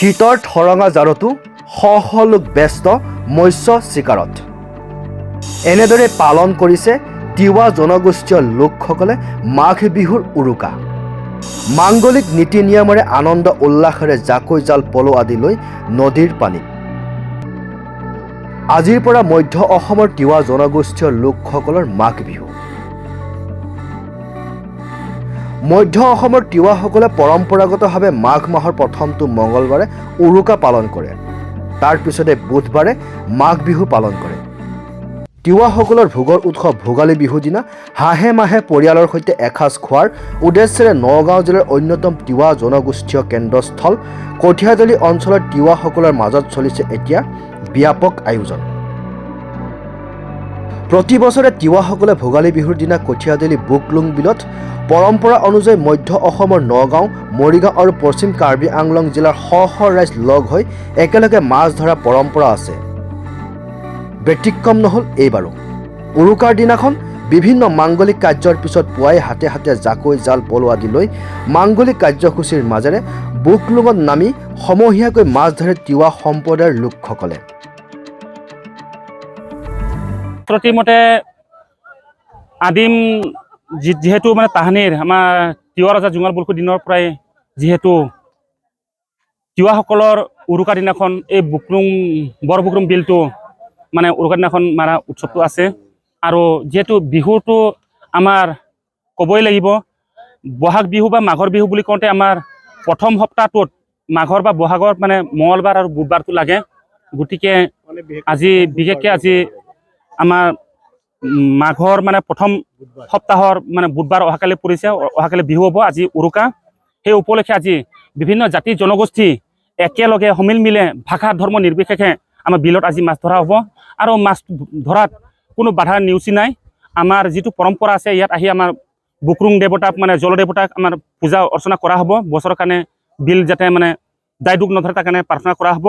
শীতৰ ঠৰঙা জাৰতো শ লোক ব্যস্ত মৎস্য চিকাৰত। এনেদৰে পালন কৰিছে তিৱা জনগোষ্ঠীয় লোকসকলে মাঘ বিহুৰ উৰুকা। মাংগলিক নীতি নিয়মেৰে আনন্দ উল্লাসেৰে জাকৈ জাল পল আদি লৈ নদীৰ পানীত। আজিৰ পৰা মধ্য অসমৰ তিৱা জনগোষ্ঠীয় লোকসকলৰ মাঘ বিহু। মধ্য অসমৰ তিৱাসকলে পৰম্পৰাগতভাৱে মাঘ মাহৰ প্ৰথমটো মঙলবাৰে উৰুকা পালন কৰে। তাৰ পিছতে বুধবাৰে মাঘ বিহু পালন কৰে। তিৱাসকলৰ ভোগৰ উৎসৱ ভোগালী বিহুৰ দিনা হাঁহে মাহে পৰিয়ালৰ সৈতে এসাঁজ খোৱাৰ উদ্দেশ্যেৰে নগাঁও জিলাৰ অন্যতম তিৱা জনগোষ্ঠীয় কেন্দ্ৰস্থল কঠীয়াতলী অঞ্চলৰ তিৱাসকলৰ মাজত চলিছে এতিয়া ব্যাপক আয়োজন। প্ৰতি বছৰে তিৱাসকলে ভোগালী বিহুৰ দিনা কঠীয়াতলী বুকলুং বিলত পৰম্পৰা অনুযায়ী মধ্য অসমৰ নগাঁও, মৰিগাঁও আৰু পশ্চিম কাৰ্বি আংলং জিলাৰ শ ৰাইজ লগ হৈ একেলগে মাছ ধৰা পৰম্পৰা আছে। ব্যতিক্ৰম নহ'ল এইবাৰো। উৰুকাৰ দিনাখন বিভিন্ন মাংগলিক কাৰ্যৰ পিছত পুৱাই হাতে হাতে জাকৈ জাল পল আদি লৈ মাংগলিক কাৰ্যসূচীৰ মাজেৰে বুকলুঙত নামি সমূহীয়াকৈ মাছ ধৰে তিৱা সম্প্ৰদায়ৰ লোকসকলে। মতে আদিম যিহেতু মানে তাহানিৰ আমাৰ তিৱা ৰজা জোঙাল বৰফুৰ দিনৰ পৰাই যিহেতু তিৱাসকলৰ উৰুকাৰ দিনাখন এই বুকলুং বৰ বুকলুং বিলটো মানে উৰুকাৰ দিনাখন মাৰা উৎসৱটো আছে। আৰু যিহেতু বিহুটো আমাৰ ক'বই লাগিব, বহাগ বিহু বা মাঘৰ বিহু বুলি কওঁতে আমাৰ প্ৰথম সপ্তাহটোত মাঘৰ বা বহাগৰ মানে মঙলবাৰ আৰু বুধবাৰটো লাগে। গতিকে আজি বিশেষকৈ আজি আমাৰ মাঘৰ মানে প্ৰথম সপ্তাহৰ মানে বুধবাৰ অহাকালি পৰিছে, অহাকালি বিহু হ'ব, আজি উৰুকা। সেই উপলক্ষে আজি বিভিন্ন জাতি জনগোষ্ঠী একেলগে সমিল মিলে ভাষা ধৰ্ম নিৰ্বিশেষে আমাৰ বিলত আজি মাছ ধৰা হ'ব। আৰু মাছ ধৰাত কোনো বাধা নেওচি নাই। আমাৰ যিটো পৰম্পৰা আছে, ইয়াত আহি আমাৰ বুকলুং দেৱতাক মানে জলদেৱতাক আমাৰ পূজা অৰ্চনা কৰা হ'ব। বছৰৰ কাৰণে বিল যাতে মানে দায় দুখ নধৰে তাৰ কাৰণে প্ৰাৰ্থনা কৰা হ'ব।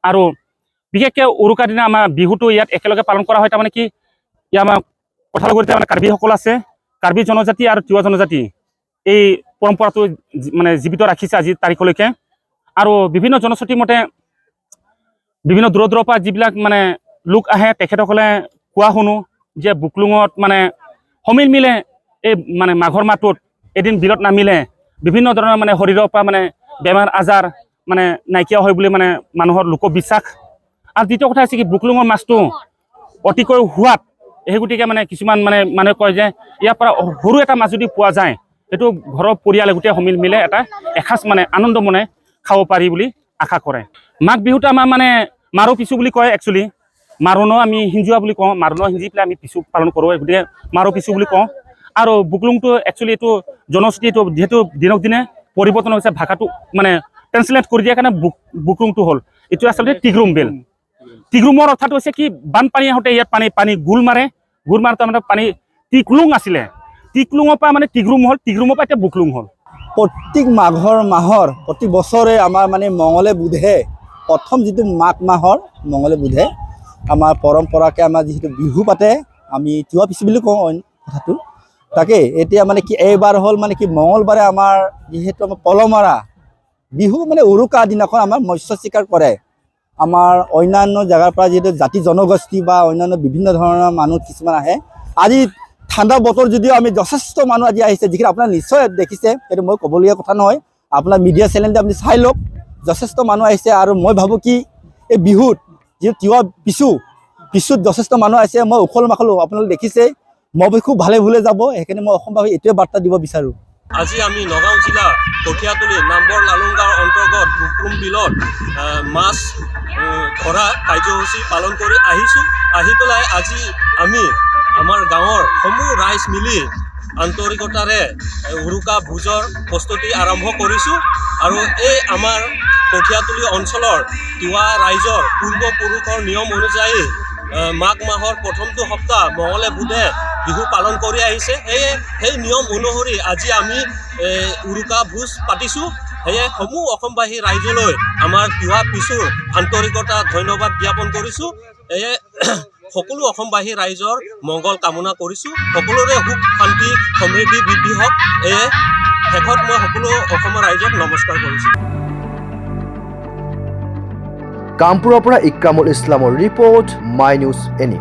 আৰু বিশেষকৈ উৰুকাৰ দিনা আমাৰ বিহুটো ইয়াত একেলগে পালন কৰা হয়। তাৰমানে কি, ইয়াত আমাৰ কঠালগুৰিতে মানে কাৰ্বিসকল আছে, কাৰ্বি জনজাতি আৰু তিৱা জনজাতি এই পৰম্পৰাটো মানে জীৱিত ৰাখিছে আজিৰ তাৰিখলৈকে। আৰু বিভিন্ন জনশ্ৰুতি মতে বিভিন্ন দূৰৰ দূৰৰ পৰা যিবিলাক মানে লোক আহে, তেখেতসকলে কোৱা শুনো যে বুকলুঙত মানে সমিল মিলে এই মানে মাঘৰ মাহটোত এদিন বিলত নামিলে বিভিন্ন ধৰণৰ মানে শৰীৰৰ পৰা মানে বেমাৰ আজাৰ মানে নাইকিয়া হয় বুলি মানে মানুহৰ লোকবিশ্বাস। আৰু দ্বিতীয় কথা হৈছে কি, বুকলুঙৰ মাছটো অতিকৈ সোৱাদ। সেই গতিকে মানে কিছুমান মানে মানুহে কয় যে ইয়াৰ পৰা সৰু এটা মাছ যদি পোৱা যায়, সেইটো ঘৰৰ পৰিয়ালে গোটেই সমিল মিলে এটা এসাঁজ মানে আনন্দ মনে খাব পাৰি বুলি আশা কৰে। মাঘ বিহুটো আমাৰ মানে মাৰো পিছু বুলি কয়। একচুৱেলি মাৰণো আমি হিঞ্জোৱা বুলি কওঁ, মাৰণো হিঞ্জি পেলাই আমি পিছু পালন কৰোঁ, গতিকে মাৰো পিছু বুলি কওঁ। আৰু বুকলুংটো একচুৱেলি এইটো জনশ্ৰুতিটো যিহেতু দিনক দিনে পৰিৱৰ্তন হৈছে, ভাষাটো মানে ট্ৰেন্সলেট কৰি দিয়াৰ কাৰণে বুকলুংটো হ'ল এইটো আচলতে টিগ্ৰুম বেল। টিগ্ৰুমৰ অৰ্থটো হৈছে কি, বানপানী আহোঁতে ইয়াত পানী গোল মাৰে, গোল মাৰোঁতে মানে পানী টিকলুং আছিলে, টিকলুঙৰ পৰা মানে টিগ্ৰুম হ'ল, টিগ্ৰুমৰ পৰা এতিয়া বুকলুং হ'ল। প্ৰত্যেক মাঘৰ মাহৰ প্ৰতি বছৰে আমাৰ মানে মঙলে বুধে, প্ৰথম যিটো মাঘ মাহৰ মঙলে বুধে আমাৰ পৰম্পৰাকৈ আমাৰ যিহেতু বিহু পাতে, আমি তিৱা পিছু বুলি কওঁ কথাটো। তাকে এতিয়া মানে কি এইবাৰ হ'ল মানে কি মঙলবাৰে আমাৰ যিহেতু আমাৰ পলমাৰা বিহু মানে উৰুকা দিনাখন আমাৰ মৎস্য চিকাৰ কৰে। আমাৰ অন্যান্য জেগাৰ পৰা যিহেতু জাতি জনগোষ্ঠী বা অন্যান্য বিভিন্ন ধৰণৰ মানুহ কিছুমান আহে। আজি ঠাণ্ডা বতৰ যদিও আমি যথেষ্ট মানুহ আজি আহিছে, যিখিনি আপোনাৰ নিশ্চয় দেখিছে, সেইটো মই ক'বলগীয়া কথা নহয়, আপোনাৰ মিডিয়া চেনেলতে আপুনি চাই লওক, যথেষ্ট মানুহ আহিছে। আৰু মই ভাবোঁ কি এই বিহুত যিহেতু তিৱা পিছুত যথেষ্ট মানুহ আহিছে, মই উখল মাখল আপোনালোকে দেখিছে, মই খুব ভালে ভুলে যাব। সেইকাৰণে মই অসমবাসী এইটোৱে বাৰ্তা দিব বিচাৰোঁ। আজি আমি নগাঁও জিলা কঠীয়াতলী নামবৰ লালুং গাঁৱৰ অন্তৰ্গত বুকলুং বিলত মাছ ধৰা কাৰ্যসূচী পালন কৰি আহিছোঁ। আহি পেলাই আজি আমি আমাৰ গাঁৱৰ সমূহ ৰাইজ মিলি আন্তৰিকতাৰে উৰুকা ভোজৰ প্ৰস্তুতি আৰম্ভ কৰিছোঁ। আৰু এই আমাৰ কঠীয়াতলী অঞ্চলৰ তিৱা ৰাইজৰ পূৰ্বপুৰুষৰ নিয়ম অনুযায়ী মাঘ মাহৰ প্ৰথমটো সপ্তাহ মঙলে বুধে বিহু পালন কৰি আহিছে। সেই নিয়ম অনুসৰি আজি আমি উৰুকা ভোজ পাতিছোঁ। সেয়ে সমূহ অসমবাসী ৰাইজলৈ আমাৰ তিৱা পিছুৰ আন্তৰিকতা ধন্যবাদ জ্ঞাপন কৰিছোঁ। সেয়ে সকলো অসমবাসী ৰাইজৰ মংগল কামনা কৰিছোঁ। সকলোৰে সুখ শান্তি সমৃদ্ধি বৃদ্ধি হওক। এয়ে শেষত মই সকলো অসমৰ ৰাইজক নমস্কাৰ কৰিছোঁ। কামপুৰৰ পৰা ইক্ৰামুল ইছলামৰ ৰিপৰ্ট মাই নিউজ এনি।